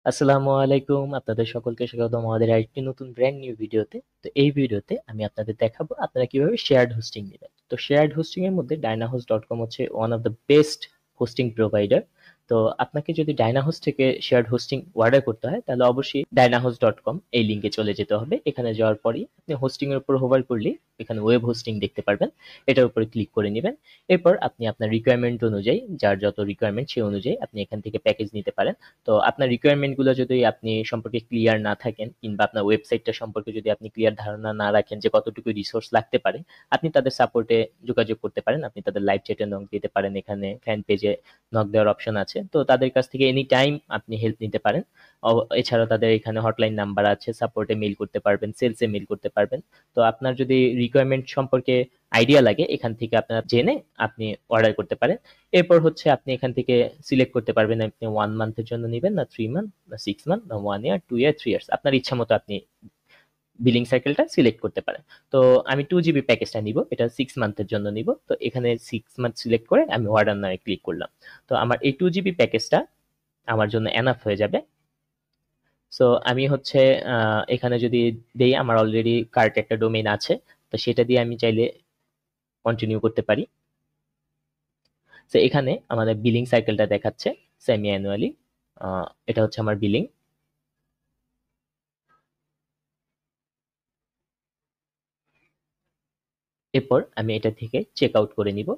আসসালামু আলাইকুম, আপনাদের সকলকে স্বাগতম আমাদের আরেকটি নতুন ব্র্যান্ড নিউ ভিডিওতে। তো এই ভিডিওতে আমি আপনাদের দেখাবো আপনারা কিভাবে শেয়ার্ড হোস্টিং নেবেন। তো শেয়ার্ড হোস্টিং এর মধ্যে ডায়নাহোস্ট.কম হচ্ছে one of the best hosting provider. তো আপনাকে যদি ডায়নাহোস্ট থেকে শেয়ার্ড হোস্টিং অর্ডার করতে হয় তাহলে অবশ্যই ডায়নাহোস্ট.কম এই লিঙ্কে চলে যেতে হবে। এখানে যাওয়ার পরেই আপনি হোস্টিং এর উপর হোভার করলে এখানে ওয়েব হোস্টিং দেখতে পারবেন। এটার উপরে ক্লিক করে নেবেন। এরপর আপনি আপনার রিকোয়ারমেন্ট অনুযায়ী, যার যত রিকোয়ারমেন্ট সেই অনুযায়ী আপনি এখান থেকে প্যাকেজ নিতে পারেন। তো আপনার রিকোয়ারমেন্ট গুলো যদি আপনি সম্পর্কে ক্লিয়ার না থাকেন, কিংবা আপনার ওয়েবসাইটটা সম্পর্কে যদি আপনি ক্লিয়ার ধারণা না রাখেন যে কতটুকু রিসোর্স লাগতে পারে, আপনি তাদের সাপোর্টে যোগাযোগ করতে পারেন। আপনি তাদের লাইভ চ্যাটে নক দিতে পারেন, এখানে ফ্যান পেজে নক দেওয়ার অপশন আছে। তো তাদের কাছ থেকে এনি টাইম আপনি হেল্প নিতে পারেন। এছাড়াও তাদের এখানে হটলাইন নাম্বার আছে, সাপোর্টে মেইল করতে পারবেন, সেলসে মেইল করতে পারবেন। তো আপনার যদি রিকোয়ারমেন্ট সম্পর্কে আইডিয়া লাগে, এখান থেকে আপনারা জেনে আপনি অর্ডার করতে পারেন। এরপর হচ্ছে আপনি এখান থেকে সিলেক্ট করতে পারবেন আপনি 1 মান্থের জন্য নেবেন, না 3 মান্থ, না 6 মান্থ, না 1 ইয়ার, 2 ইয়ার, 3 ইয়ার্স। আপনার ইচ্ছা মতো আপনি বিলিং সাইকেলটা সিলেক্ট করতে পারেন। তো আমি 2 জিবি প্যাকেজটা নিব, এটা 6 মান্থের জন্য নিব। তো এখানে 6 মান্থ সিলেক্ট করে আমি অর্ডার নাও ক্লিক করলাম। তো আমার এই 2 জিবি প্যাকেজটা আমার জন্য এনাফ হয়ে যাবে। সো আমি হচ্ছে এখানে যদি দেই, আমার অলরেডি কার্ট একটা ডোমেইন আছে, তো সেটা দিয়ে আমি চাইলে কন্টিনিউ করতে পারি। তো এখানে আমাদের বিলিং সাইকেলটা দেখাচ্ছে সেমি অ্যানুয়ালি। এটা হচ্ছে আমার বিলিং। এরপর আমি এটা থেকে চেক আউট করে নিব।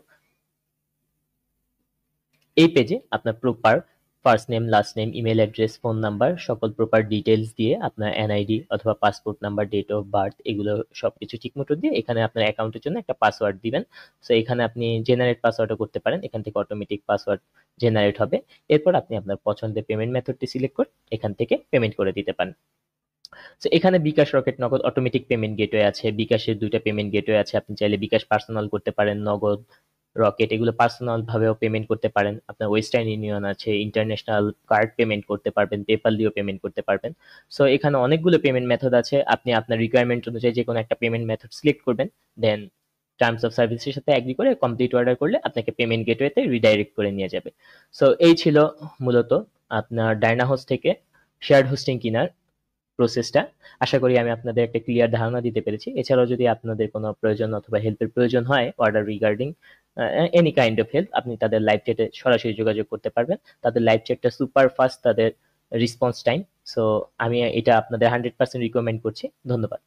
এই পেজে আপনার proper first name, last name, email address, phone number, সকল প্রপার ডিটেলস দিয়ে আপনার এনআইডি অথবা passport number, date of birth, এগুলো সবকিছু ঠিকমতো দিয়ে এখানে আপনার অ্যাকাউন্টের জন্য একটা পাসওয়ার্ড দিবেন। সো এখানে আপনি জেনারেট পাসওয়ার্ডও করতে পারেন, এখান থেকে অটোমেটিক পাসওয়ার্ড জেনারেট হবে। এরপর আপনি আপনার পছন্দের পেমেন্ট মেথডটি সিলেক্ট করে এখান থেকে পেমেন্ট করে দিতে পারেন। তো এখানে বিকাশ, রকেট, নগদ অটোমেটিক পেমেন্ট গেটওয়ে আছে। বিকাশের 2টা পেমেন্ট গেটওয়ে আছে, আপনি চাইলে বিকাশ পার্সোনাল করতে পারেন, নগদ, রকেট এগুলো পার্সোনাল ভাবেও পেমেন্ট করতে পারেন। আপনার ওয়েস্টার্ন ইউনিয়ন আছে, ইন্টারন্যাশনাল কার্ড পেমেন্ট করতে পারবেন, পেপাল দিয়েও পেমেন্ট করতে পারবেন। সো এখানে অনেকগুলো পেমেন্ট মেথড আছে, আপনি আপনার রিকোয়ারমেন্ট অনুযায়ী যে কোনো একটা পেমেন্ট মেথড সিলেক্ট করবেন, দেন টার্মস অফ সার্ভিসের সাথে এগ্রি করে কমপ্লিট অর্ডার করলে আপনাকে পেমেন্ট গেটওয়েতে রিডাইরেক্ট করে নিয়ে যাবে। সো এই ছিল মূলত আপনার ডায়নাহোস্ট থেকে শেয়ার্ড হোস্টিং কেনার প্রসেসটা। আশা করি আমি আপনাদের একটা ক্লিয়ার ধারণা দিতে পেরেছি। এছাড়াও যদি আপনাদের কোনো প্রয়োজন অথবা হেল্পের প্রয়োজন হয় order regarding any kind of help, আপনি তাদের লাইভ চ্যাটে সরাসরি যোগাযোগ করতে পারবেন। তাদের লাইভ চ্যাটটা সুপার ফাস্ট, তাদের রেসপন্স টাইম। সো আমি এটা আপনাদের 100% রিকমেন্ড করছি। ধন্যবাদ।